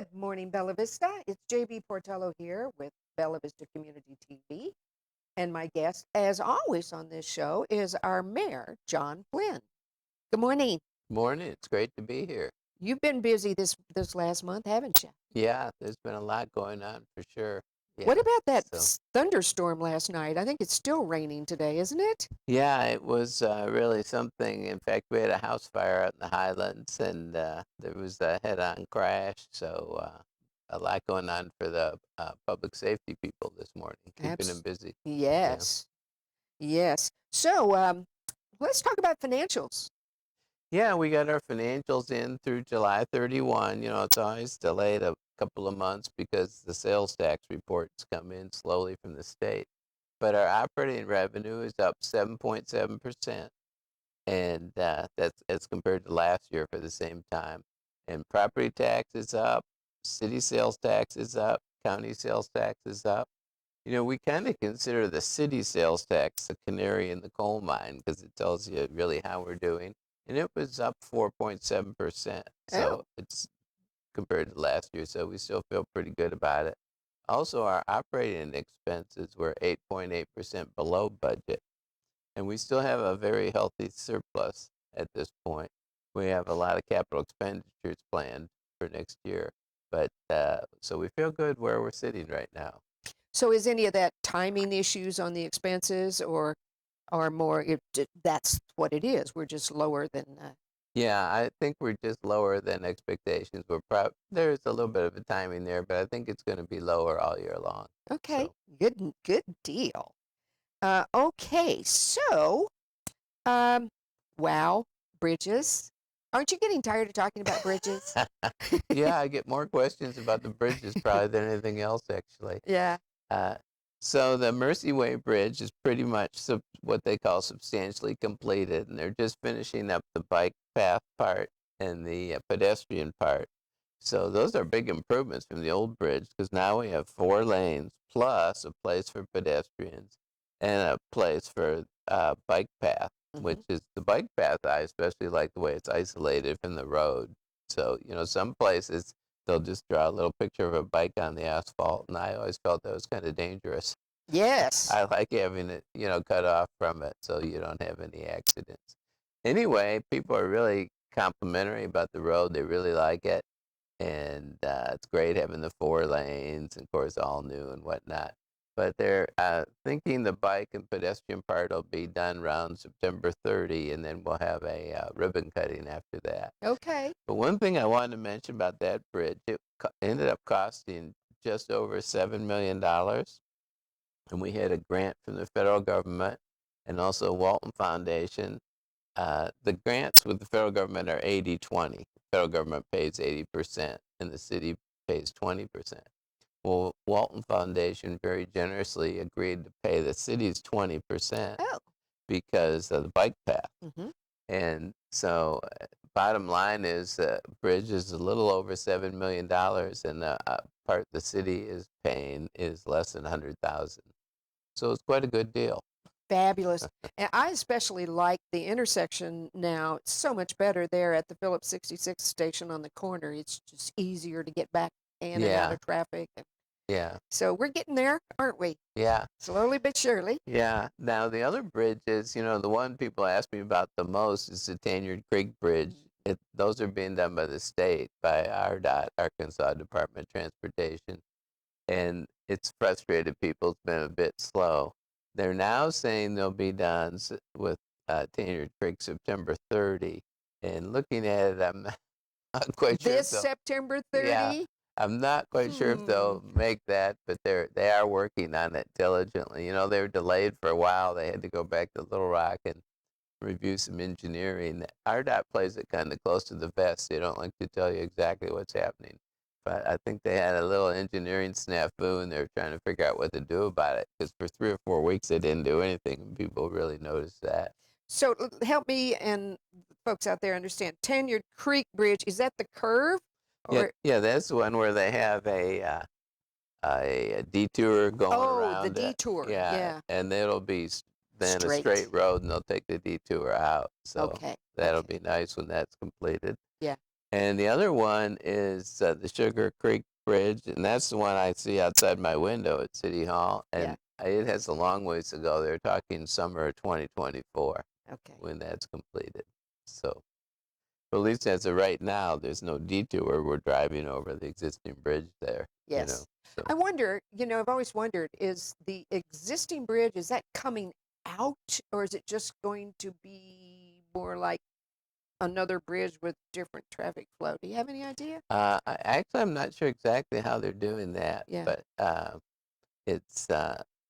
Good morning, Bella Vista. It's JB Portillo here with Bella Vista Community TV. And my guest, as always on this show, is our mayor, John Flynn. Good morning. Morning. It's great to be here. You've been busy this last month, haven't you? Yeah, there's been a lot going on for sure. What Yeah. about that So, thunderstorm last night? I think it's still raining today, isn't it? yeah, it was really something. In fact, we had a house fire out in the Highlands, and there was a head-on crash. So, a lot going on for the public safety people this morning, keeping them Abs- busy. Yeah. yes. Yes. So, let's talk about financials. Yeah, we got our financials in through July 31. It's always delayed a couple of months because the sales tax reports come in slowly from the state. But our operating revenue is up 7.7%, and that's as compared to last year for the same time. And property tax is up, city sales tax is up, county sales tax is up. We kind of consider the city sales tax the canary in the coal mine because it tells you really how we're doing. And it was up 4.7%. Oh, So it's compared to last year. So we still feel pretty good about it. Also, our operating expenses were 8.8% below budget. And we still have a very healthy surplus at this point. We have a lot of capital expenditures planned for next year. But so we feel good where we're sitting right now. so is any of that timing issues on the expenses or more that's what it is? We're just lower than Yeah, I think we're just lower than expectations. There's a little bit of a timing there, but I think it's going to be lower all year long. okay, So good deal. Okay, so um, wow, bridges. Aren't you getting tired of talking about bridges? yeah, I get more questions about the bridges probably than anything else actually. Yeah. Uh, so the Mercy Way Bridge is pretty much what they call substantially completed, and they're just finishing up the bike path part and the pedestrian part. So those are big improvements from the old bridge because now we have 4 lanes plus a place for pedestrians and a place for bike path, Hmm. which is the bike path. I especially like the way it's isolated from the road. So, some places they'll just draw a little picture of a bike on the asphalt, and I always felt that was kind of dangerous. Yes. I like having it, cut off from it so you don't have any accidents. Anyway, people are really complimentary about the road. They really like it. And it's great having the 4 lanes, and of course, all new and whatnot. But they're thinking the bike and pedestrian part will be done around September 30, and then we'll have a ribbon cutting after that. Okay. But one thing I wanted to mention about that bridge, it ended up costing just over $7 million, and we had a grant from the federal government and also Walton Foundation. The grants with the federal government are 80-20. The federal government pays 80% and the city pays 20%. Well, Walton Foundation very generously agreed to pay the city's 20% Oh. because of the bike path. Hmm. And so, bottom line is, bridge is a little over $7 million, and the part the city is paying is less than 100,000. So it's quite a good deal. Fabulous. And I especially like the intersection now. It's so much better there at the Phillips 66 station on the corner. It's just easier to get back in and out Yeah, of traffic. yeah, So we're getting there, aren't we? yeah, Slowly but surely. yeah. Now the other bridge is, the one people ask me about the most is the Tanyard Creek Bridge. Those are being done by the state, by RDOT, Arkansas Department of Transportation, and it's frustrated people. It's been a bit slow. They're now saying they'll be done with Tanyard Creek September 30. And looking at it, I'm not quite sure This if they'll. September Yeah, 30? I'm not quite sure if Hmm. they'll make that, but they are working on it diligently. They were delayed for a while. They had to go back to Little Rock and review some engineering. RDOT plays it kind of close to the vest. They don't like to tell you exactly what's happening. But I think they had a little engineering snafu, and they're trying to figure out what to do about it. Because for 3 or 4 weeks they didn't do anything, and people really noticed that. So help me and folks out there understand. Tanyard Creek Bridge, is that the curve? Yeah, Or yeah, that's the one where they have a detour going oh, the around it. detour. Yeah, Yeah. and it'll be then a Straight. straight road, and they'll take the detour out. So Okay. that'll Okay. be nice when that's completed. Yeah. And the other one is the Sugar Creek Bridge, and that's the one I see outside my window at City Hall. Yeah. And it has a long ways to go. They're talking summer of 2024 Okay. when that's completed. So, but at least as of right now, there's no detour. We're driving over the existing bridge there. Yes. So I wonder, I've always wondered, is the existing bridge, is that coming out, or is it just going to be more like another bridge with different traffic flow? Do you have any idea? actually, I'm not sure exactly how they're doing that, Yeah. but it's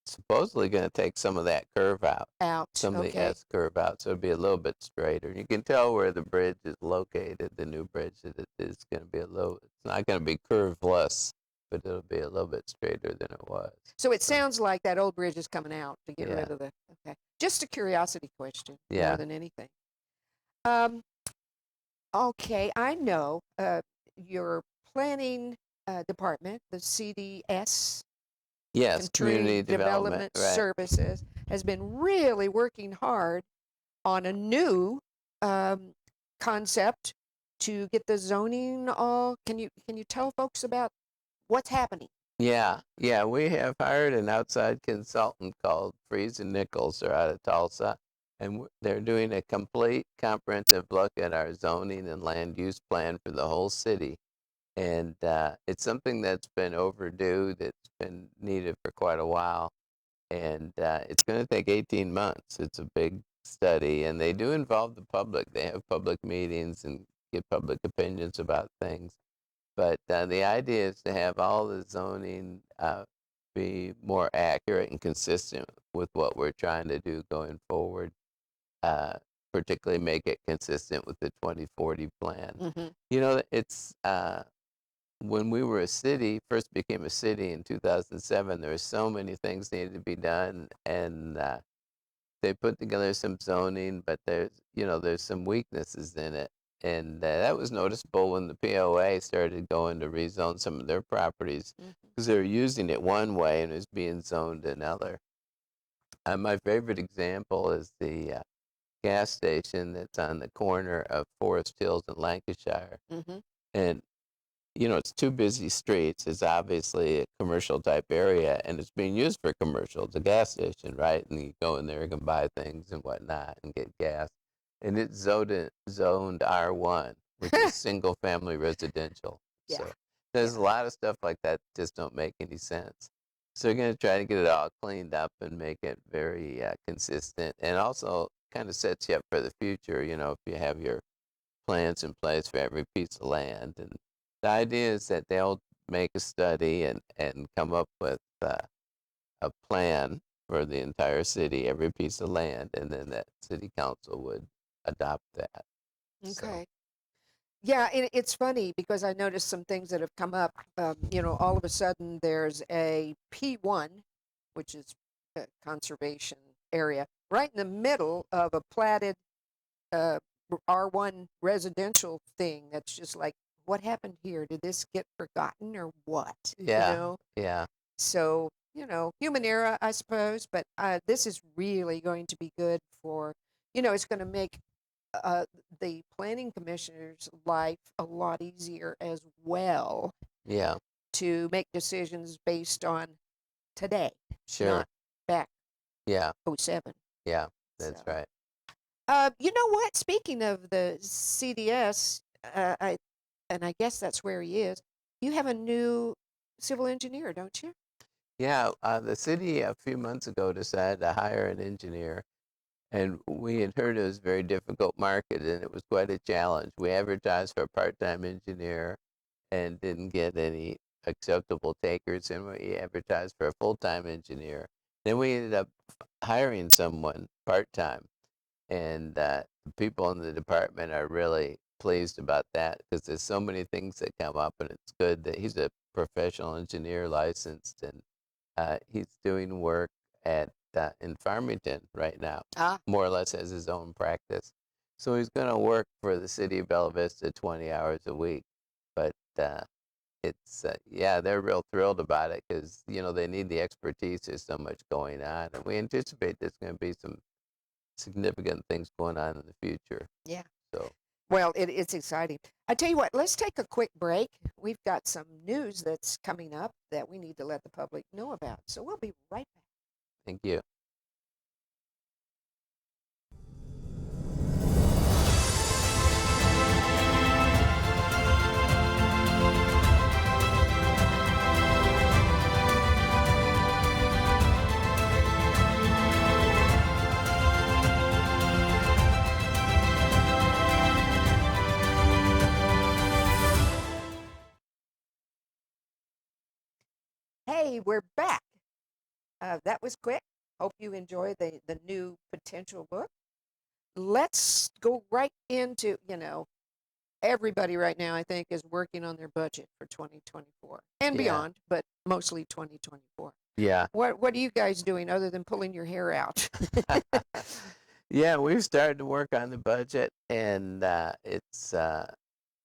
supposedly going to take some of that curve out, Out. some of the Okay. S curve out, so it'll be a little bit straighter. You can tell where the bridge is located, the new bridge, that it is going to be it's not going to be curveless, but it'll be a little bit straighter than it was. So it sounds like that old bridge is coming out to get Yeah. rid of the, okay. Just a curiosity question Yeah. more than anything. Okay, I know your planning department, the CDS, Yes, community development, right. Services, has been really working hard on a new um, concept to get the zoning all. Can you tell folks about what's happening? Yeah, we have hired an outside consultant called Freeze and Nichols. They're out of Tulsa, and they're doing a complete, comprehensive look at our zoning and land use plan for the whole city. And it's something that's been overdue, that's been needed for quite a while. And it's going to take 18 months. It's a big study, and they do involve the public. They have public meetings and get public opinions about things. But the idea is to have all the zoning be more accurate and consistent with what we're trying to do going forward, uh, particularly make it consistent with the 2040 plan. Mm-hmm. It's when we were a city, first became a city in 2007, there were so many things needed to be done, and they put together some zoning, but there's some weaknesses in it. And that was noticeable when the POA started going to rezone some of their properties because they were using it one way and it was being zoned another. My favorite example is the gas station that's on the corner of Forest Hills and Lancashire. Mm-hmm. And it's two busy streets. It's obviously a commercial type area, and it's being used for commercial. It's a gas station, right? And you go in there, you can buy things and whatnot and get gas. And it's zoned R1, which is single family residential. Yeah. So there's a lot of stuff like that just don't make any sense. So we're going to try to get it all cleaned up and make it very consistent, and also kind of sets you up for the future. If you have your plans in place for every piece of land. And the idea is that they'll make a study and come up with a plan for the entire city, every piece of land, and then that city council would adopt that. So, Okay. Yeah, it's funny because I noticed some things that have come up. All of a sudden there's a P1, which is a conservation area, right in the middle of a platted uh, R1 residential thing. That's just like, what happened here? Did this get forgotten or what? yeah. So, human error, I suppose, but this is really going to be good for, it's going to make uh, the planning commissioner's life a lot easier as well Yeah. to make decisions based on today, Sure. not back Yeah. 07. Yeah. That's right. You know what? Speaking of the CDS, and I guess that's where he is. You have a new civil engineer, don't you? Yeah. The city a few months ago decided to hire an engineer. And we had heard it was a very difficult market, and it was quite a challenge. We advertised for a part-time engineer and didn't get any acceptable takers, and we advertised for a full-time engineer. Then we ended up hiring someone part-time, and the people in the department are really pleased about that because there's so many things that come up, and it's good that he's a professional engineer licensed, and he's doing work at in Farmington right now, more or less as his own practice. So he's going to work for the city of Bella Vista 20 hours a week. But it's they're real thrilled about it because they need the expertise. There's so much going on, and we anticipate there's going to be some significant things going on in the future. Yeah. So Well, it's exciting. I tell you what, let's take a quick break. We've got some news that's coming up that we need to let the public know about. So we'll be right back. Thank you. Hey, we're back. That was quick. Hope you enjoy the new potential book. Let's go right into, everybody right now, I think, is working on their budget for 2024 and Yeah. beyond, but mostly 2024. Yeah. What are you guys doing other than pulling your hair out? Yeah, we've started to work on the budget, and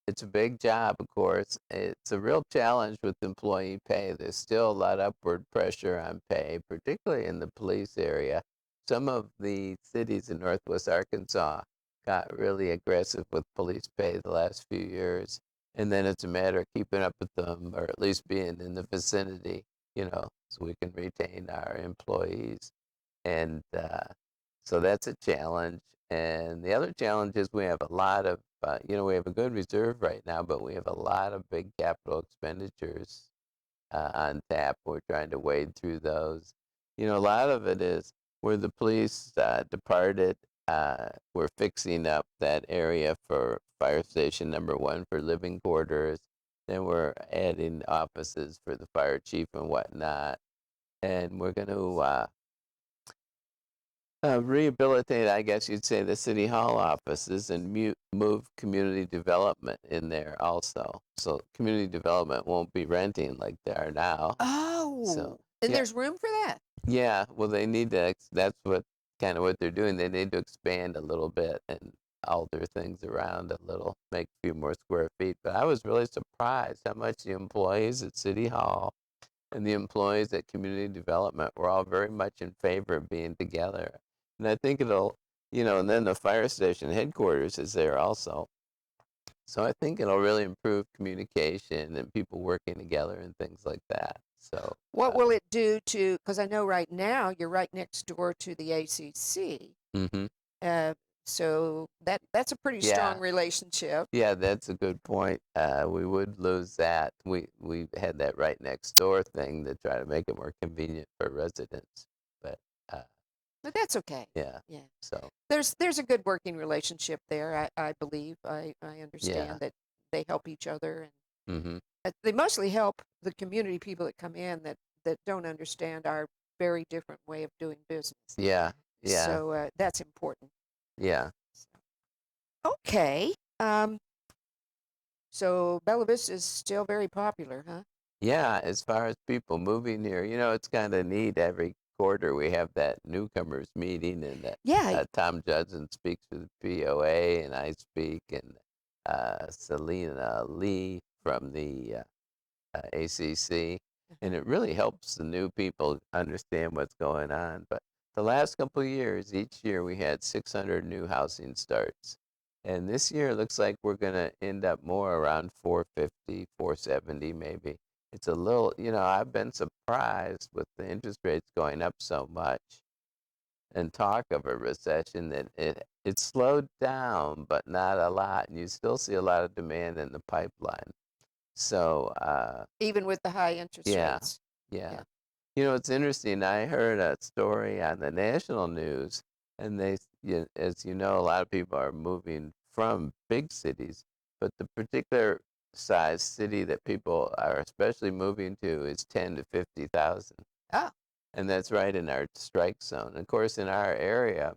it's a big job, of course. It's a real challenge with employee pay. There's still a lot of upward pressure on pay, particularly in the police area. Some of the cities in Northwest Arkansas got really aggressive with police pay the last few years. And then it's a matter of keeping up with them, or at least being in the vicinity, so we can retain our employees. And so that's a challenge. And the other challenge is we have a lot of, we have a good reserve right now, but we have a lot of big capital expenditures on tap. We're trying to wade through those. A lot of it is where the police departed. We're fixing up that area for fire station number 1 for living quarters. Then we're adding offices for the fire chief and whatnot. And we're going to rehabilitate, I guess you'd say, the city hall offices and move community development in there also. So community development won't be renting like they are now. Oh, and yeah, there's room for that. yeah. Well, they need to. That's what kind of what they're doing. They need to expand a little bit and alter things around a little, make a few more square feet. But I was really surprised how much the employees at City Hall and the employees at community development were all very much in favor of being together. And I think and then the fire station headquarters is there also. So I think it'll really improve communication and people working together and things like that. So, What will it do to, because I know right now you're right next door to the ACC. hmm Uh, so that's a pretty strong yeah, relationship. yeah, that's a good point. We would lose that. We had that right next door thing to try to make it more convenient for residents. But uh, But that's okay. yeah, Yeah. so There's a good working relationship there, I believe. I yeah. understand that they help each other, and hmm they mostly help the community people that come in that don't understand our very different way of doing business. Yeah, yeah, So that's important. yeah. Okay. Um, so Bella Vista is still very popular, huh? Yeah, as far as people moving here, it's kind of neat. Every quarter we have that newcomers meeting, and that Yeah. Tom Judson speaks for the POA, and I speak, and Selena Lee from the ACC, and it really helps the new people understand what's going on. But the last couple of years, each year we had 600 new housing starts. And this year it looks like we're going to end up more around 450, 470 maybe. It's a little, I've been surprised with the interest rates going up so much and talk of a recession that it slowed down, but not a lot. And you still see a lot of demand in the pipeline. So, Even with the high interest yeah, rates. yeah. Yeah. It's interesting. I heard a story on the national news, and as you know, a lot of people are moving from big cities, but the particular size city that people are especially moving to is 10 to 50,000, Oh, and that's right in our strike zone. Of course, in our area,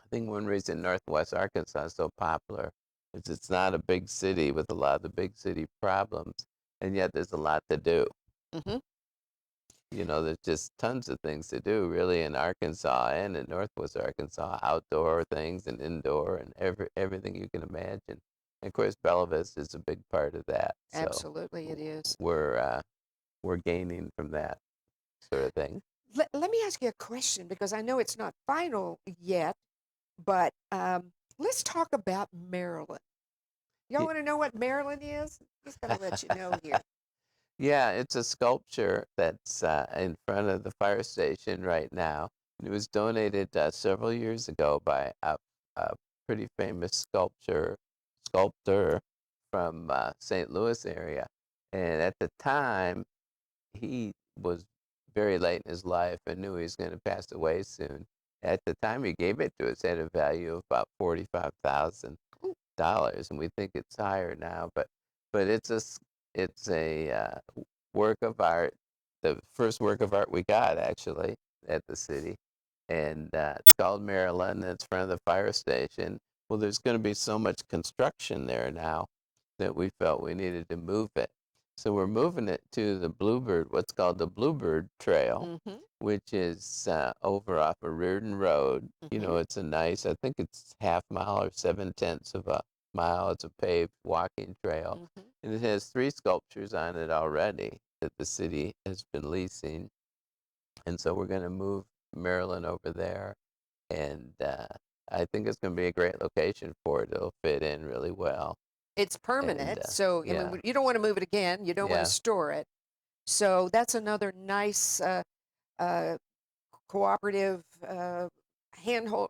I think one reason Northwest Arkansas is so popular is it's not a big city with a lot of the big city problems, and yet there's a lot to do. hmm. There's just tons of things to do really in Arkansas and in Northwest Arkansas, outdoor things and indoor and everything you can imagine. And of course, Bella Vista is a big part of that. So Absolutely, it is. we're gaining from that sort of thing. Let me ask you a question because I know it's not final yet, but let's talk about Maryland. Y'all want to know what Maryland is? Just gonna let you know here. Yeah, it's a sculpture that's in front of the fire station right now. It was donated several years ago by a pretty famous sculptor from St. Louis area. And at the time, he was very late in his life and knew he was going to pass away soon. At the time he gave it to us, it had a value of about $45,000, and we think it's higher now. But it's a work of art, the first work of art we got actually at the city, and it's called Maryland. And it's in front of the fire station. Well, there's going to be so much construction there now that we felt we needed to move it. So we're moving it to the Bluebird, what's called the Bluebird Trail, Mm-hmm. which is over off of Reardon Road. You Mm-hmm. know, it's a nice, I think it's half mile or 7/10 of a mile. It's a paved walking trail. Mm-hmm. And it has 3 sculptures on it already that the city has been leasing. And so we're going to move Maryland over there. And I think it's going to be a great location for it. It'll fit in really well. It's And permanent, so I yeah, mean, you don't want to move it again. You don't want to yeah, store it. So that's another nice uh, cooperative handhold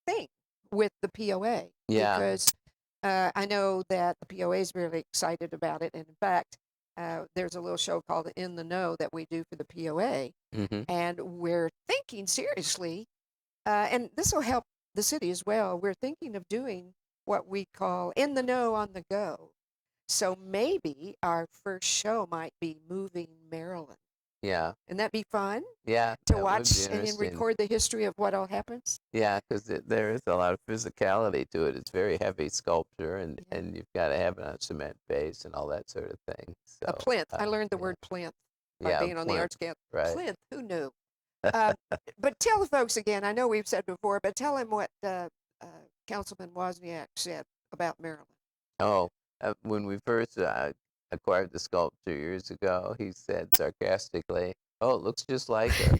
thing with the POA yeah. because I know that the POA is really excited about it. And in fact, there's a little show called In the Know that we do for the POA. Hmm. And we're thinking seriously, and this will help the city as well. We're thinking of doing what we call In the Know on the Go. So maybe our first show might be moving Maryland. Yeah, And that be fun yeah, to that would be watch and then interesting. record the history of what all happens? Yeah, because there is a lot of physicality to it. It's very heavy sculpture, Yeah. and you've got to have it on a cement base and all that sort of thing. A So, plinth. I learned the yeah, word plinth by yeah, being on the plinth, arts camp. right? Plinth, who knew? Um, but tell the folks again, I know we've said before, but tell them what uh, Councilman Wozniak said about Maryland. Oh, when we first acquired the sculpture years ago, he said sarcastically, "Oh, it looks just like her,"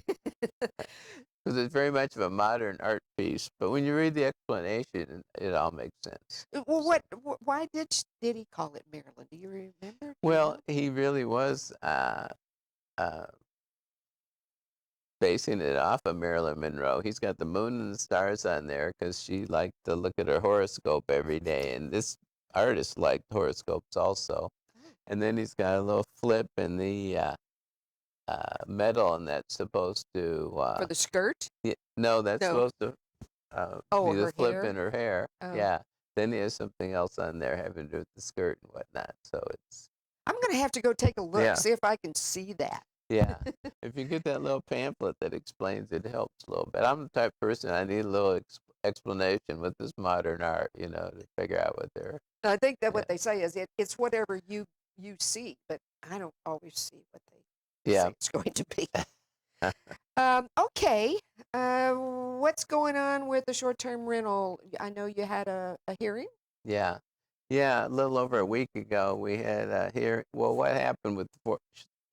because it's very much of a modern art piece. But when you read the explanation, it all makes sense. Well, So, why did he call it Maryland? Do you remember? Do you well, know? he really was uh, basing it off of Marilyn Monroe. He's got the moon and the stars on there because she liked to look at her horoscope every day, and this artist liked horoscopes also. Oh, And then he's got a little flip in the metal, and that's supposed to for the skirt? no, that's No. supposed to Oh, be the her flip hair? in her hair. Oh. Yeah. Then he has something else on there having to do with the skirt and whatnot. So it's I'm going to have to go take a look, yeah, see if I can see that. yeah. If you get that little pamphlet that explains it, helps a little bit. I'm the type of person I need a little explanation with this modern art, to figure out what they're. I think that Yeah, what they say is it's whatever you see, but I don't always see what they say yeah, it's going to be. Okay. What's going on with the short-term rental? I know you had a hearing. yeah, yeah. A little over a week ago, we had here. Well, what happened with the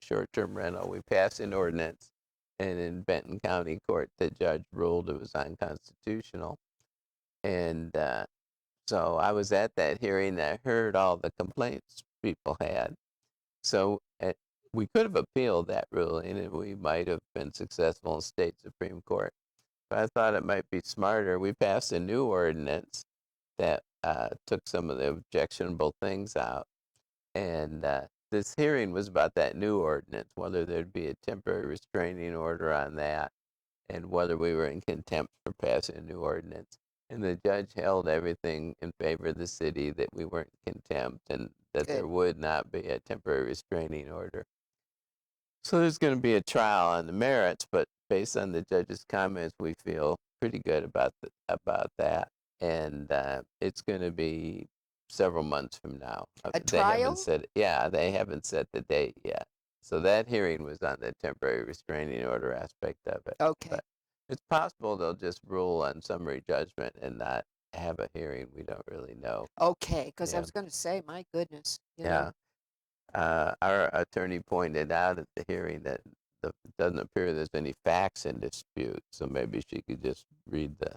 short-term rental? We passed an ordinance, and in Benton County Court, the judge ruled it was unconstitutional. And so I was at that hearing. I heard all the complaints people had. So we could have appealed that ruling, and we might have been successful in state Supreme Court. But I thought it might be smarter. We passed a new ordinance that took some of the objectionable things out. And this hearing was about that new ordinance, whether there'd be a temporary restraining order on that, and whether we were in contempt for passing a new ordinance. And the judge held everything in favor of the city, that we weren't in contempt and that Good. there would not be a temporary restraining order. So there's going to be a trial on the merits, but based on the judge's comments, we feel pretty good about that. And it's going to be several months from now. A They haven't trial? said, yeah, they haven't set the date yet. So that hearing was on the temporary restraining order aspect of it. Okay. But it's possible they'll just rule on summary judgment and not have a hearing. We don't really know. Okay, because I Yeah, was going to say, my goodness, yeah. Our attorney pointed out at the hearing that it doesn't appear there's any facts in dispute, so maybe she could just read the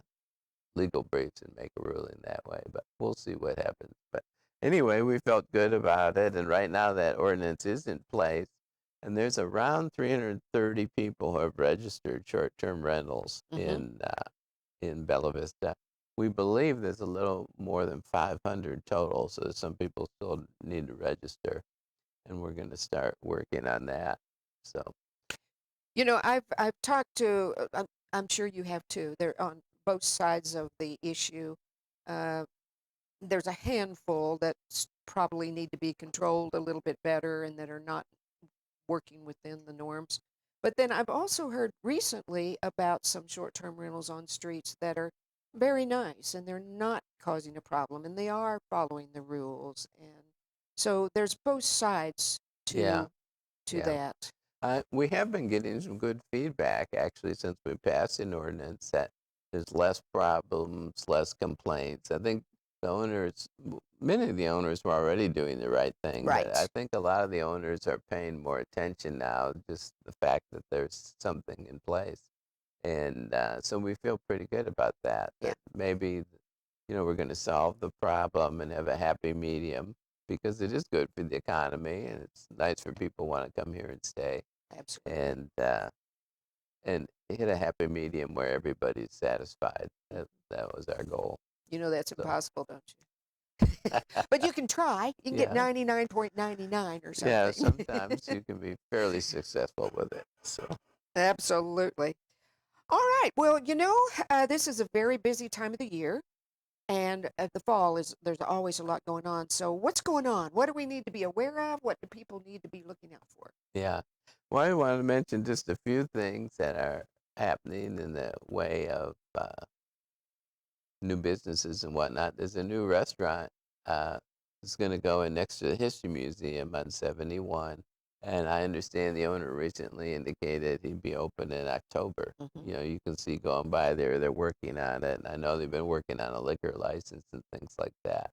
legal briefs and make a ruling that way. But we'll see what happens. But anyway, we felt good about it, and right now that ordinance is in place, and there's around 330 people who have registered short-term rentals Mm-hmm. in Bella Vista. We believe there's a little more than 500 total, so some people still need to register, and we're going to start working on that. So, I've talked to. I'm sure you have too. They're on both sides of the issue. Uh, there's a handful that probably need to be controlled a little bit better and that are not working within the norms. But then I've also heard recently about some short-term rentals on streets that are very nice and they're not causing a problem and they are following the rules. And so there's both sides yeah, to yeah. that. We have been getting some good feedback actually since we passed an ordinance that there's less problems, less complaints. I think many of the owners were already doing the right thing, but I Right. think a lot of the owners are paying more attention now, just the fact that there's something in place. And so we feel pretty good about that, Yeah, that maybe, we're going to solve the problem and have a happy medium because it is good for the economy and it's nice for people who want to come here and stay absolutely. and hit a happy medium where everybody's satisfied. That was our goal. You know that's So impossible, don't you? But you can try. You can get yeah, 99.99 or yeah. something. Sometimes you can be fairly successful with it. So Absolutely. All right. Well, this is a very busy time of the year, and the fall is there's always a lot going on. So, what's going on? What do we need to be aware of? What do people need to be looking out for? yeah. Well, I want to mention just a few things that are happening in the way of new businesses and whatnot. There's a new restaurant uh, that's going to go in next to the History Museum on 71. And I understand the owner recently indicated he'd be open in October. Hmm. You can see going by there, they're working on it. And I know they've been working on a liquor license and things like that.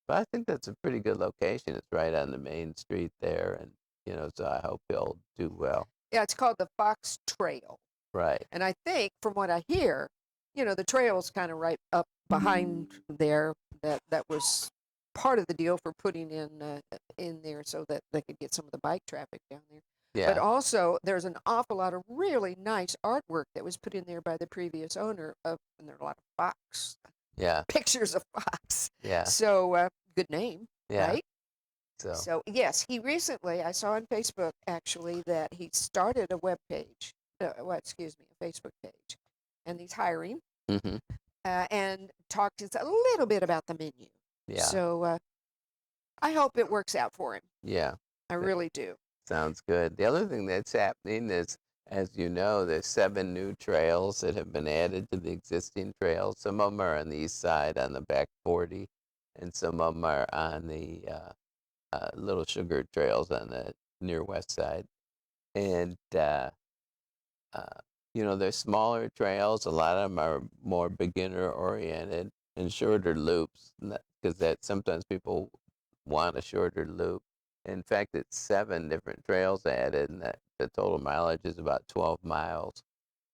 But I think that's a pretty good location. It's right on the main street there. And, so I hope he'll do well. Yeah, it's called the Fox Trail. Right. And I think from what I hear, the trail's kind of right up behind there. That was part of the deal for putting in there so that they could get some of the bike traffic down there. But Yeah. also, there's an awful lot of really nice artwork that was put in there by the previous owner of, and there are a lot of fox Yeah. pictures of fox. Yeah. So good name, Yeah. right? So, So yes, he recently I saw on Facebook actually that he started a web page. Well, excuse me, a Facebook page, and he's hiring hmm and talked just a little bit about the menu. yeah. So I hope it works out for him. Yeah. I really do. Sounds good. The other thing that's happening is, as you know, there's 7 new trails that have been added to the existing trails. Some of them are on the east side on the back 40, and some of them are on the Little Sugar trails on the near west side. And, uh, they're smaller trails. A lot of them are more beginner oriented and shorter loops because that sometimes people want a shorter loop. In fact, it's 7 different trails added, and that the total mileage is about 12 miles.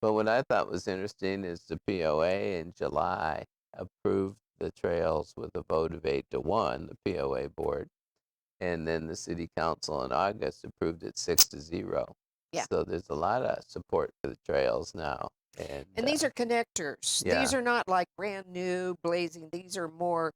But what I thought was interesting is the POA in July approved the trails with a vote of 8-1, the POA board, and then the city council in August approved it 6-0. Yeah. So there's a lot of support for the trails now, and And these are connectors. These yeah, are not like brand new blazing. These are more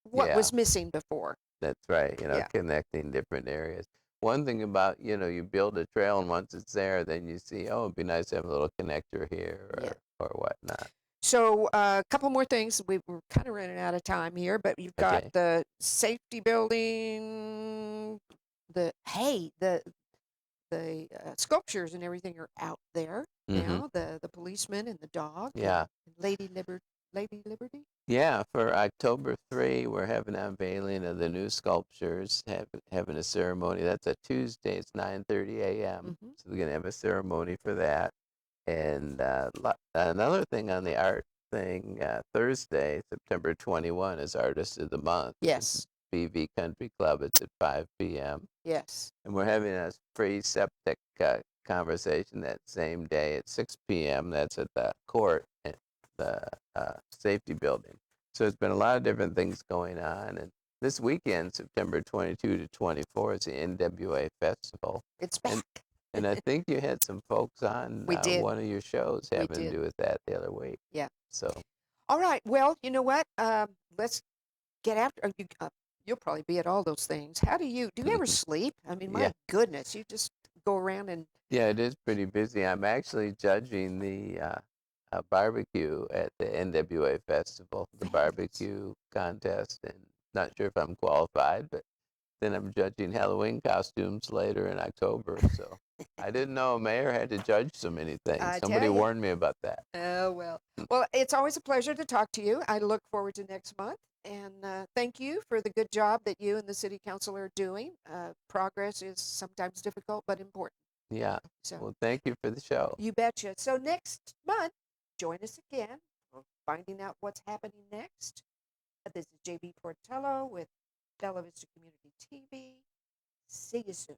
what yeah. was missing before. That's right, Yeah. connecting different areas. One thing about, you build a trail and once it's there, then you see, oh, it'd be nice to have a little connector here Yeah. or whatnot. So a couple more things. We're kind of running out of time here, but you've got Okay. the safety building. The sculptures and everything are out there Mm-hmm. now. The policeman and the dog Yeah. and Lady Liberty. Yeah, for October 3, we're having an unveiling of the new sculptures, having a ceremony. That's a Tuesday. It's 9:30 a.m. Hmm. So we're going to have a ceremony for that. And another thing on the art thing, Thursday, September 21, is Artist of the Month. It's Yes. BV Country Club. It's at 5 p.m. Yes. And we're having a free septic conversation that same day at 6 p.m. That's at the court at the safety building. So there's been a lot of different things going on. And this weekend, September 22 to 24, is the NWA Festival. It's And back. and I think you had some folks on We did. one of your shows We having to did. do with that the other week. Yeah. So All right. Well, you know what? Let's get after. You'll probably be at all those things. How do you ever sleep? I mean, yeah, my goodness, you just go around and yeah, it is pretty busy. I'm actually judging the barbecue at the NWA Festival, the fabulous. barbecue contest, and not sure if I'm qualified, but then I'm judging Halloween costumes later in October. So I didn't know a mayor had to judge so many things. I Somebody tell you. warned me about that. Oh, well. Well, it's always a pleasure to talk to you. I look forward to next month. And thank you for the good job that you and the city council are doing. Progress is sometimes difficult, but important. Yeah. So Well, thank you for the show. you betcha. So next month, join us again for finding out what's happening next. This is JB Portillo with Bella Vista Community TV. See you soon.